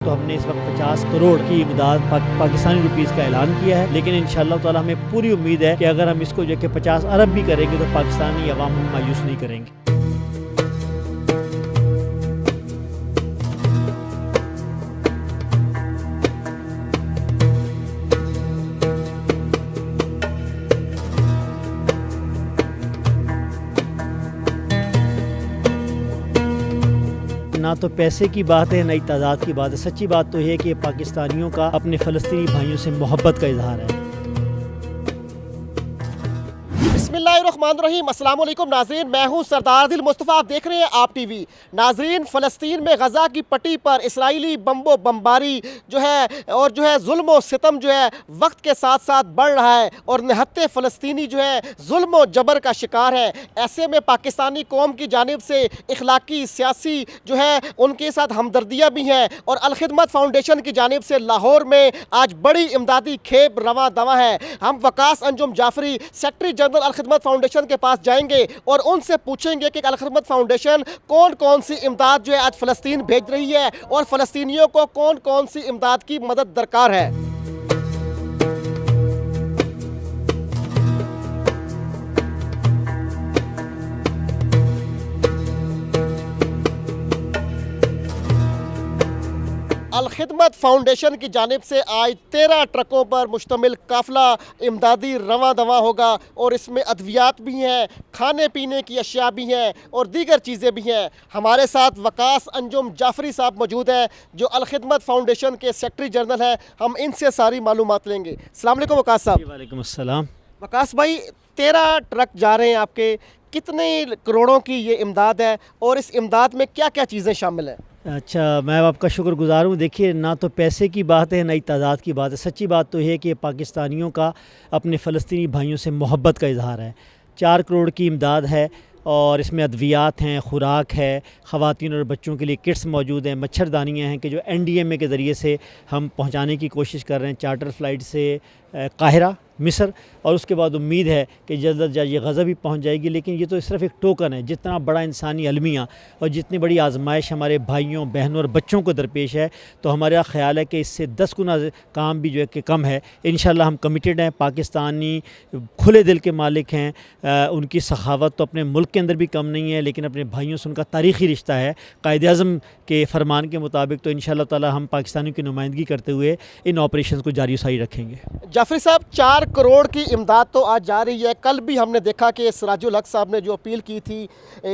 तो हमने इस वक्त 50 करोड़ की इमदाद पाकिस्तानी रुपीज़ का ऐलान किया है, लेकिन इंशाअल्लाह ताला हमें पूरी उम्मीद है कि अगर हम इसको जो कि 50 अरब भी करेंगे तो पाकिस्तानी अवाम मायूस नहीं करेंगे। ना तो पैसे की बात है, ना ही तादाद की बात है। सच्ची बात तो यह है कि पाकिस्तानियों का अपने फ़लस्तीनी भाइयों से मोहब्बत का इजहार है। बिस्मिल्लाहिर्रहमानिर्रहीम, अस्सलाम वालेकुम नाज़रीन, मैं हूं सरदार दिल मुस्तफ़ा, आप देख रहे हैं आप टीवी। नाज़रीन, फ़लस्तीन में गज़ा की पट्टी पर इसराइली बम्बारी जो है और जो है जुल्म और सितम जो है वक्त के साथ साथ बढ़ रहा है और निहत्ते फ़लस्तीनी जो है जुल्म और जबर का शिकार है। ऐसे में पाकिस्तानी कौम की जानिब से इखलाकी सियासी जो है उनके साथ हमदर्दियाँ भी हैं और अल खिदमत फाउंडेशन की जानिब से लाहौर में आज बड़ी इमदादी खेप रवा दवा है। हम वकास अंजुम जाफरी सेक्रेटरी जनरल अल खिदमत फाउंडेशन के पास जाएंगे और उनसे पूछेंगे कि अल खिदमत फाउंडेशन कौन कौन सी इमदाद जो है आज फ़लस्तीन भेज रही है और फ़लस्तीनियों को कौन कौन सी इमदाद की मदद दरकार है। अल खिदमत फाउंडेशन की जानिब से आज 13 ट्रकों पर मुश्तमिल काफ़िला इमदादी रवा दवा होगा और इसमें अद्वियात भी हैं, खाने पीने की अशिया भी हैं और दीगर चीज़ें भी हैं। हमारे साथ वकास अंजुम जाफरी साहब मौजूद हैं जो अल खिदमत फाउंडेशन के सेक्रेटरी जनरल हैं। हम इनसे सारी मालूमात लेंगे। अस्सलाम वालेकुम वकास साहब। वालेकुम अस्सलाम। वकास भाई, 13 ट्रक जा रहे हैं आपके, कितने करोड़ों की ये इमदाद है और इस इमदाद में क्या क्या चीज़ें शामिल हैं? अच्छा, मैं आपका शुक्रगुज़ार हूँ। देखिए, ना तो पैसे की बात है, ना ही तादाद की बात है। सच्ची बात तो यह है कि पाकिस्तानियों का अपने फ़लस्तीनी भाइयों से मोहब्बत का इजहार है। 4 करोड़ की इमदाद है और इसमें अद्वियात हैं, खुराक है, ख़वातीन और बच्चों के लिए किट्स मौजूद हैं, मच्छरदानियाँ हैं कि जो NDMA के ज़रिए से हम पहुँचाने की कोशिश कर रहे हैं चार्टर फ़्लाइट से काहिरा मिस्र, और उसके बाद उम्मीद है कि जल्द अज जल्द ये गज़ा भी पहुंच जाएगी। लेकिन ये तो सिर्फ एक टोकन है। जितना बड़ा इंसानी अलमिया और जितनी बड़ी आजमाइश हमारे भाइयों बहनों और बच्चों को दरपेश है, तो हमारा ख़्याल है कि इससे 10 गुना काम भी जो है कि कम है। इंशाल्लाह हम कमिटेड हैं। पाकिस्तानी खुले दिल के मालिक हैं। उनकी सखावत तो अपने मुल्क के अंदर भी कम नहीं है, लेकिन अपने भाइयों से उनका तारीख़ी रिश्ता है। कायद-ए-आज़म के फरमान के मुताबिक तो इंशाल्लाह ताला हम पाकिस्तानियों की नुमाइंदगी करते हुए इन ऑपरेशन को जारी सारी रखेंगे। जाफरी साहब, 4 करोड़ की इमदाद तो आज जा रही है। कल भी हमने देखा कि सिराजुल हक साहब ने जो अपील की थी,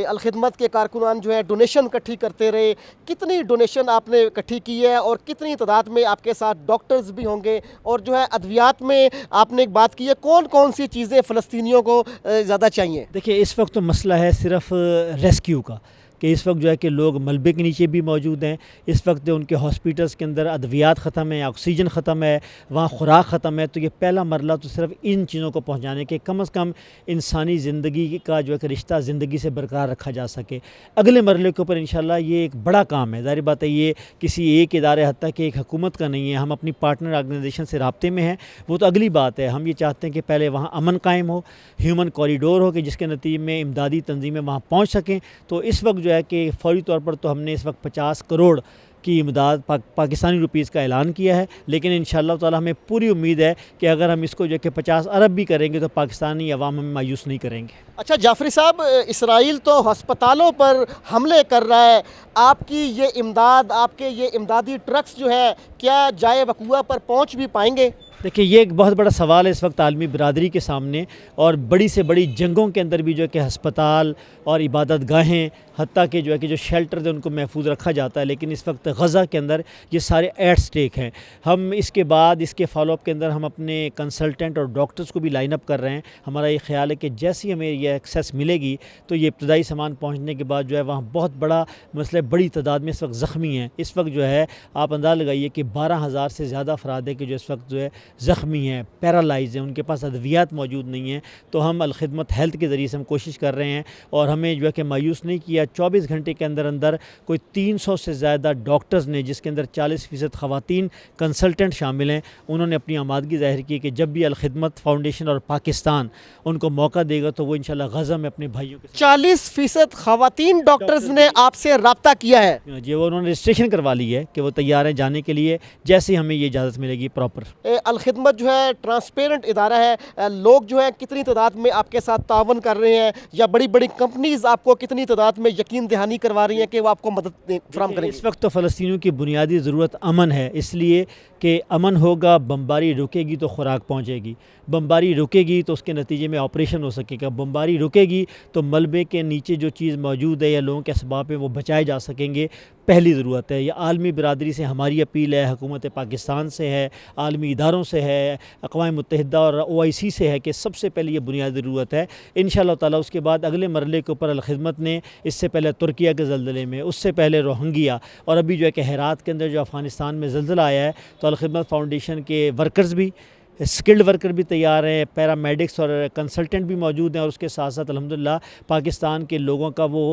अल खिदमत के कारकुनान जो है डोनेशन इकट्ठी करते रहे। कितनी डोनेशन आपने इकट्ठी की है और कितनी तादाद में आपके साथ डॉक्टर्स भी होंगे? और जो है अद्वियात में आपने एक बात की है, कौन कौन सी चीज़ें फ़लस्तीनियों को ज़्यादा चाहिए? देखिए, इस वक्त तो मसला है सिर्फ रेस्क्यू का, कि इस वक्त जो है कि लोग मलबे के नीचे भी मौजूद हैं। इस वक्त उनके हॉस्पिटल्स के अंदर अद्वियात ख़त्म है, ऑक्सीजन ख़त्म है, वहाँ खुराक ख़त्म है। तो ये पहला मरला तो सिर्फ इन चीज़ों को पहुँचाने के कम से कम इंसानी ज़िंदगी का जो है कि रिश्ता ज़िंदगी से बरकरार रखा जा सके। अगले मरले के ऊपर इंशाल्लाह ये एक बड़ा काम है। ज़ाहिर बात है ये किसी एक इदारे हत्ता कि एक हुकूमत का नहीं है। हम अपनी पार्टनर ऑर्गेनाइजेशन से रब्ते में हैं, वो तो अगली बात है। हम ये चाहते हैं कि पहले वहाँ अमन कायम हो, ह्यूमन कॉरिडोर हो कि जिसके नतीजे में इमदादी तंजीमें वहाँ पहुँच सकें। तो इस वक्त जो है कि फ़ौरी तौर पर तो हमने इस वक्त 50 करोड़ की इमदाद पाकिस्तानी रुपीज़ का ऐलान किया है, लेकिन इंशाअल्लाह ताला हमें पूरी उम्मीद है कि अगर हम इसको जो है कि 50 अरब भी करेंगे तो पाकिस्तानी अवाम हमें मायूस नहीं करेंगे। अच्छा जाफरी साहब, इसराइल तो हस्पतालों पर हमले कर रहा है। आपकी ये इमदाद, आपके ये इमदादी ट्रक्स जो है क्या जाए वक़ूआ पर पहुँच भी पाएंगे? देखिए, ये एक बहुत बड़ा सवाल है इस वक्त आलमी बरादरी के सामने, और बड़ी से बड़ी जंगों के अंदर भी जो है कि हस्पताल और इबादत गाहें, हत्ता कि जो है कि जो शेल्टर थे उनको महफूज रखा जाता है। लेकिन इस वक्त गज़ा के अंदर ये सारे एट स्टेक हैं। हम इसके बाद इसके फॉलोअप के अंदर हम अपने कंसल्टेंट और डॉक्टर्स को भी लाइन अप कर रहे हैं। हमारा ये ख्याल है कि जैसे ही हमें ये एक्सेस मिलेगी तो ये इब्तदाई सामान पहुँचने के बाद जो है वहाँ बहुत बड़ा मसला, बड़ी तादाद में इस वक्त ज़ख्मी हैं। इस वक्त जो है आप अंदाज़ा लगाइए कि 12,000 से ज़्यादा अफराद है कि जो इस वक्त जो है ज़ख्मी हैं, पैरालाइज हैं, उनके पास अद्वियात मौजूद नहीं हैं, तो हम अलखिदमत हेल्थ के ज़रिए से हम कोशिश कर रहे हैं और हमें जो है कि मायूस नहीं किया। 24 घंटे के अंदर अंदर कोई 300 से ज़्यादा डॉक्टर्स ने, जिसके अंदर 40% ख़वातीन कंसल्टेंट शामिल हैं, उन्होंने अपनी आमादगी ज़ाहिर की कि जब भी अलखिदमत फाउंडेशन और पाकिस्तान उनको मौका देगा तो वो इंशाल्लाह गज़ा में अपने भाइयों के 40% ख़वातीन डॉक्टर्स ने आपसे रब्ता किया है। जी, वो उन्होंने रजिस्ट्रेशन करवा ली है कि वो तैयार हैं जाने के लिए, जैसे ही हमें ये इजाज़त मिलेगी प्रॉपर। अलखिदमत जो है ट्रांसपेरेंट इदारा है, लोग जो है कितनी तादाद में आपके साथ तावन कर रहे हैं, या बड़ी बड़ी कंपनीज आपको कितनी तादाद में यकीन दहानी करवा रही हैं कि वो आपको मदद फराहम करेंगी? इस वक्त तो फ़लस्तीनियों की बुनियादी ज़रूरत अमन है, इसलिए कि अमन होगा, बमबारी रुकेगी तो खुराक पहुँचेगी, बमबारी रुकेगी तो उसके नतीजे में ऑपरेशन हो सकेगा, बमबारी रुकेगी तो मलबे के नीचे जो चीज़ मौजूद है या लोगों के असबाब है वो बचाए जा सकेंगे। पहली ज़रूरत है, ये आलमी बिरादरी से हमारी अपील है, हुकूमत पाकिस्तान से है, आलमी इदारों से है, अक़वाम मुत्तहिदा और OIC से है कि सबसे पहले ये बुनियादी ज़रूरत है। इंशाअल्लाह ताला उसके बाद अगले मरले के ऊपर अलखिदमत ने, इससे पहले तुर्किया के ज़ल्ज़ले में, उससे पहले रोहिंग्या, और अभी जो है कि हेरात के अंदर जो अफ़गानिस्तान में ज़ल्ज़ला आया है, तो अलखिदमत फाउंडेशन के वर्कर्स भी, स्किल्ड वर्कर भी तैयार हैं, पैरामेडिक्स और कंसल्टेंट भी मौजूद हैं, और उसके साथ साथ अल्हम्दुलिल्लाह पाकिस्तान के लोगों का वो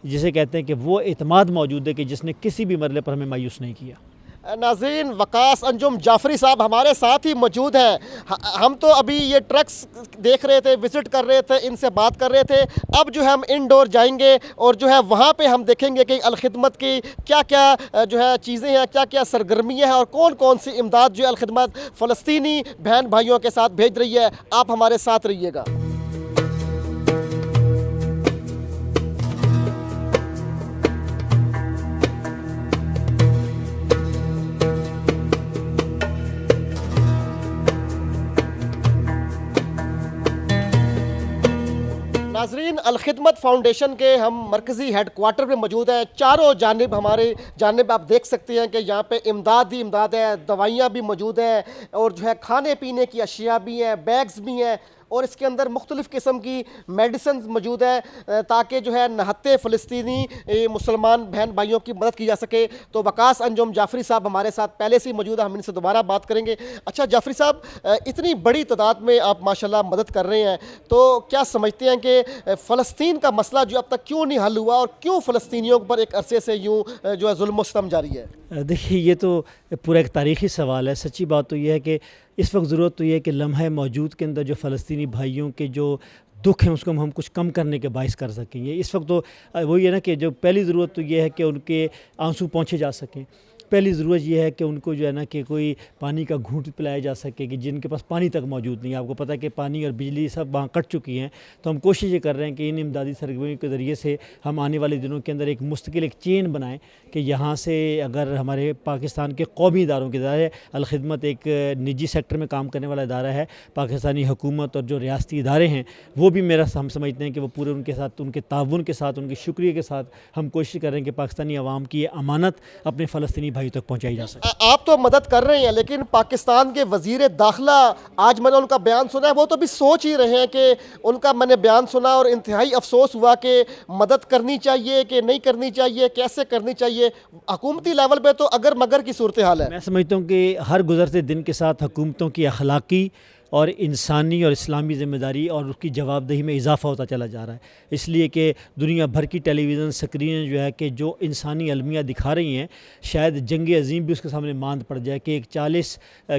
जिसे कहते हैं कि वो एतमाद मौजूद है कि जिसने किसी भी मरले पर हमें मायूस नहीं किया। नाज़रीन, वकास अंजुम जाफरी साहब हमारे साथ ही मौजूद हैं। हम तो अभी ये ट्रक्स देख रहे थे, विज़िट कर रहे थे, इनसे बात कर रहे थे। अब जो है हम इंडोर जाएंगे और जो है वहाँ पे हम देखेंगे कि अलखिदमत की क्या क्या जो है चीज़ें हैं, क्या क्या सरगर्मियाँ हैं और कौन कौन सी इमदाद जो है अलखिदमत फ़लस्तीनी बहन भाइयों के साथ भेज रही है। आप हमारे साथ रहिएगा। नाज़रीन, अलखिदमत फ़ाउंडेशन के हम मरकज़ी हेड क्वार्टर में मौजूद हैं। चारों जानिब हमारे जानिब आप देख सकते हैं कि यहाँ पे इमदाद ही इमदाद है, दवाइयाँ भी मौजूद हैं और जो है खाने पीने की अशिया भी हैं, बैग्स भी हैं, और इसके अंदर मुख्तलिफ़ किस्म की मेडिसिन मौजूद है ताकि जो है नहत्ते फ़लस्तीनी मुसलमान बहन भाइयों की मदद की जा सके। तो वकास अंजुम जाफरी साहब हमारे साथ पहले से ही मौजूद है, हम इनसे दोबारा बात करेंगे। अच्छा जाफरी साहब, इतनी बड़ी तादाद में आप माशाल्लाह मदद कर रहे हैं, तो क्या समझते हैं कि फ़लस्तीन का मसला जो अब तक क्यों नहीं हल हुआ और क्यों फ़लस्तीनियों पर एक अरसे से यूँ जो है जुल्म व सितम जारी है? देखिए, ये तो पूरा एक तारीख़ी सवाल है। सच्ची बात तो ये है कि इस वक्त ज़रूरत तो ये है कि लम्हा मौजूद के अंदर जो फ़लस्तीनी भाइयों के जो दुख हैं उसको हम कुछ कम करने के बाइस कर सकेंगे। इस वक्त तो वही है ना कि जो पहली ज़रूरत तो ये है कि उनके आंसू पहुँचे जा सकें। पहली ज़रूरत यह है कि उनको जो है ना कि कोई पानी का घूंट पिलाया जा सके, कि जिनके पास पानी तक मौजूद नहीं है। आपको पता है कि पानी और बिजली सब वहाँ कट चुकी हैं। तो हम कोशिश ये कर रहे हैं कि इन इमदादी सरगर्मियों के ज़रिए से हम आने वाले दिनों के अंदर एक मुस्तकिल एक चेन बनाएं कि यहाँ से अगर हमारे पाकिस्तान के कौमी इदारों के इदारे, अलखिदमत एक निजी सेक्टर में काम करने वाला इदारा है, पाकिस्तानी हुकूमत और जो रियासती इदारे हैं वो भी हम समझते हैं कि वो पूरे उनके साथ, उनके ताउन के साथ, उनके शुक्रिया के साथ हम कोशिश कर रहे हैं कि पाकिस्तानी अवाम की ये अमानत अपने फ़लस्तीनी भाई तक पहुँचाई जा सके। आप तो मदद कर रहे हैं, लेकिन पाकिस्तान के वज़ीर दाखिला, आज मैंने उनका बयान सुना है, वो तो भी सोच ही रहे हैं कि उनका मैंने बयान सुना और इंतहाई अफसोस हुआ कि मदद करनी चाहिए कि नहीं करनी चाहिए, कैसे करनी चाहिए। हुकूमती लेवल पे तो अगर मगर की सूरत हाल है। मैं समझता हूँ कि हर गुज़रते दिन के साथ हुकूमतों की अखलाकी और इंसानी और इस्लामी ज़िम्मेदारी और उसकी जवाबदेही में इजाफ़ा होता चला जा रहा है। इसलिए कि दुनिया भर की टेलीविज़न स्क्रीनें जो है कि जो इंसानी अलमिया दिखा रही हैं, शायद जंग अज़ीम भी उसके सामने मांद पड़ जाए कि एक 40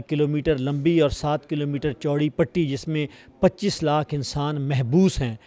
किलोमीटर लंबी और 7 किलोमीटर चौड़ी पट्टी जिसमें 25 लाख इंसान महबूस हैं,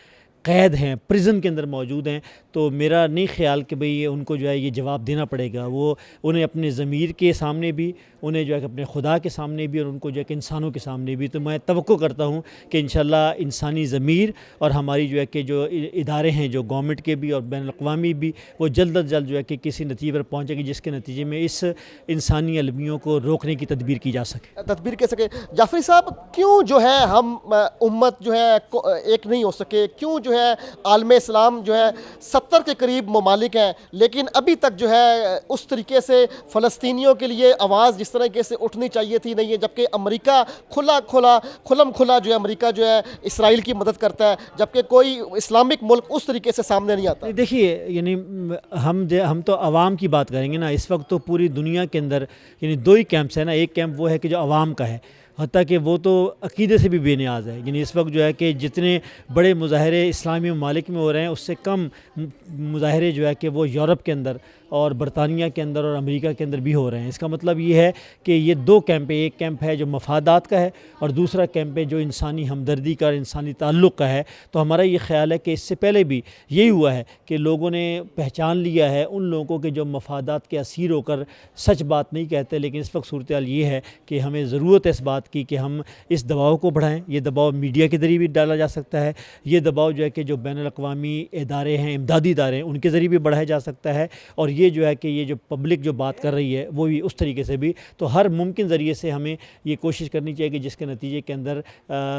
कैद हैं, प्रिजन के अंदर मौजूद हैं। तो मेरा नहीं ख्याल कि भाई उनको जो है ये जवाब देना पड़ेगा। वो उन्हें अपने ज़मीर के सामने भी, उन्हें जो है अपने खुदा के सामने भी और उनको जो है कि इंसानों के सामने भी। तो मैं तवक्को करता हूँ कि इंशाल्लाह इंसानी ज़मीर और हमारी जो है कि जो इदारे हैं, जो गवर्नमेंट के भी और बैनुल-अक़वामी भी, वो जल्द अज जल्द जो है कि किसी नतीजे पर पहुँचेगी जिसके नतीजे में इस इंसानी अलमियों को रोकने की तदबीर की जा सके। तदबीर के सके। जाफरी साहब, क्यों जो है हम उम्मत जो है एक नहीं हो सके? क्यों जो है आलम इस्लाम जो है 70 के करीब ममालिक हैं, लेकिन अभी तक जो है उस तरीके से फ़लस्तीनियों के लिए आवाज़ जिस तरीके से उठनी चाहिए थी नहीं है, जबकि अमेरिका खुलम खुला जो है अमेरिका जो है इसराइल की मदद करता है, जबकि कोई इस्लामिक मुल्क उस तरीके से सामने नहीं आता। देखिए, यानी हम तो आवाम की बात करेंगे ना। इस वक्त तो पूरी दुनिया के अंदर यानी दो ही कैंप्स है ना। एक कैंप वो है कि जो आवाम का है, हत्ता कि वो तो अक़ीदे से भी बेनियाज़ है। यानी इस वक्त जो है कि जितने बड़े मुज़ाहरे इस्लामी ममालिक में हो रहे हैं उससे कम मुज़ाहरे जो है कि वो यूरोप के अंदर और बरतानिया के अंदर और अमेरिका के अंदर भी हो रहे हैं। इसका मतलब ये है कि ये दो कैंप है, एक कैंप है जो मफादात का है और दूसरा कैंप है जो इंसानी हमदर्दी का और इंसानी ताल्लुक़ का है। तो हमारा ये ख़्याल है कि इससे पहले भी यही हुआ है कि लोगों ने पहचान लिया है उन लोगों के जो मफादात के असीर होकर सच बात नहीं कहते। लेकिन इस वक्त सूरत हाल ये है कि हमें ज़रूरत है इस बात की कि हम इस दबाव को बढ़ाएँ। ये दबाव मीडिया के ज़रिए भी डाला जा सकता है, ये दबाव जो है कि जो बैनुल-अक़वामी इदारे हैं, इमदादी इदारे हैं, उनके ज़रिए भी बढ़ाया जा सकता है। और ये जो है कि ये जो पब्लिक जो बात कर रही है वो भी उस तरीके से भी। तो हर मुमकिन ज़रिए से हमें ये कोशिश करनी चाहिए कि जिसके नतीजे के अंदर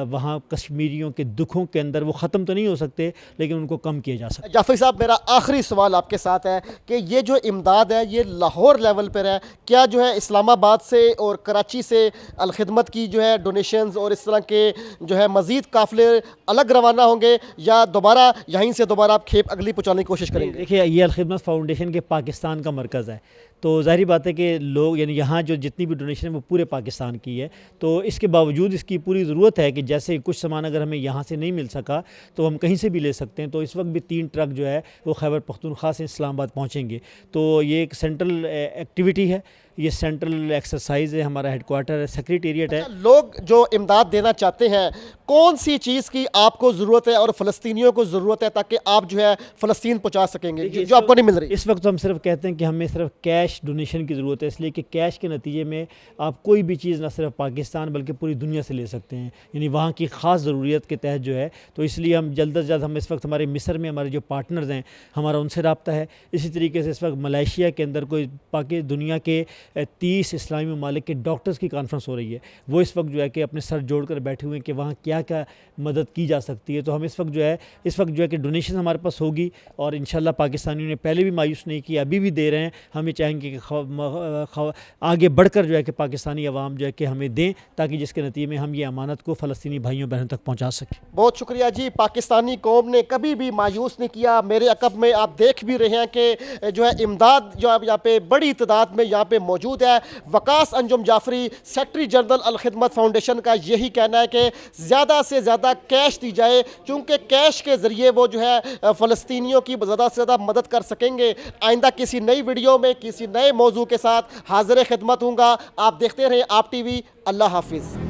वहाँ कश्मीरियों के दुखों के अंदर वो ख़त्म तो नहीं हो सकते लेकिन उनको कम किया जा सकता है। जाफ़री साहब, मेरा आखिरी सवाल आपके साथ है कि ये जो इमदाद है ये लाहौर लेवल पर है, क्या जो है इस्लामाबाद से और कराची से अलखिदमत की जो है डोनेशंस और इस तरह के जो है मज़ीद काफ़िले अलग रवाना होंगे या दोबारा यहीं से दोबारा आप खेप अगली पहुँचाने की कोशिश करेंगे? देखिए, ये अलखिदमत फ़ाउंडेशन के पाकिस्तान का मरकज़ है, तो ज़ाहिर बात है कि लोग यानी यहाँ जो जितनी भी डोनेशन है वो पूरे पाकिस्तान की है। तो इसके बावजूद इसकी पूरी ज़रूरत है कि जैसे कुछ सामान अगर हमें यहाँ से नहीं मिल सका तो हम कहीं से भी ले सकते हैं। तो इस वक्त भी 3 ट्रक जो है वो खैबर पख्तूनख्वा से इस्लामाबाद पहुँचेंगे। तो ये एक सेंट्रल एक्टिविटी है, ये सेंट्रल एक्सरसाइज है, हमारा हेडक्वार्टर है, सेक्रेटेरिएट है। लोग जो इमदाद देना चाहते हैं, कौन सी चीज़ की आपको ज़रूरत है और फ़लस्तीनियों को ज़रूरत है ताकि आप जो है फ़लस्तीन पहुँचा सकेंगे जो आपको नहीं मिल रही? इस वक्त हम सिर्फ कहते हैं कि हमें सिर्फ कैश डोनेशन की ज़रूरत है, इसलिए कि कैश के नतीजे में आप कोई भी चीज़ ना सिर्फ पाकिस्तान बल्कि पूरी दुनिया से ले सकते हैं, यानी वहाँ की ख़ास ज़रूरियत के तहत जो है। तो इसलिए हम जल्द से जल्द, हम इस वक्त हमारे मिस्र में हमारे जो पार्टनर्स हैं हमारा उनसे रब्ता है। इसी तरीके से इस वक्त मलेशिया के अंदर कोई दुनिया के 30 इस्लामी ममालिक के डॉक्टर्स की कॉन्फ्रेंस हो रही है। वो इस वक्त जो है कि अपने सर जोड़ कर बैठे हुए हैं कि वहाँ क्या क्या मदद की जा सकती है। तो हम इस वक्त जो है कि डोनेशन हमारे पास होगी और इंशाल्लाह पाकिस्तानियों ने पहले भी मायूस नहीं किया, अभी भी दे रहे हैं। हम ये चाहेंगे कि आगे बढ़कर जो है कि पाकिस्तानी अवाम जो है कि हमें दें ताकि जिसके नतीजे में हम ये अमानत को फ़लस्तीनी भाइयों बहनों तक पहुँचा सकें। बहुत शुक्रिया जी। पाकिस्तानी कौम ने कभी भी मायूस नहीं किया। मेरे अकब में आप देख भी रहे हैं कि जो है इमदाद जो अब यहाँ पे बड़ी तादाद में यहाँ पे मौजूद है। Waqas Anjum Jafri, secretary general Alkhidmat Foundation का यही कहना है कि ज़्यादा से ज़्यादा कैश दी जाए, क्योंकि कैश के ज़रिए वो जो है फ़लस्तीनियों की ज़्यादा से ज़्यादा मदद कर सकेंगे। आइंदा किसी नई वीडियो में किसी नए मौजू के साथ हाज़िर खिदमत हूँगा। आप देखते रहें आप टीवी। अल्लाह हाफिज़।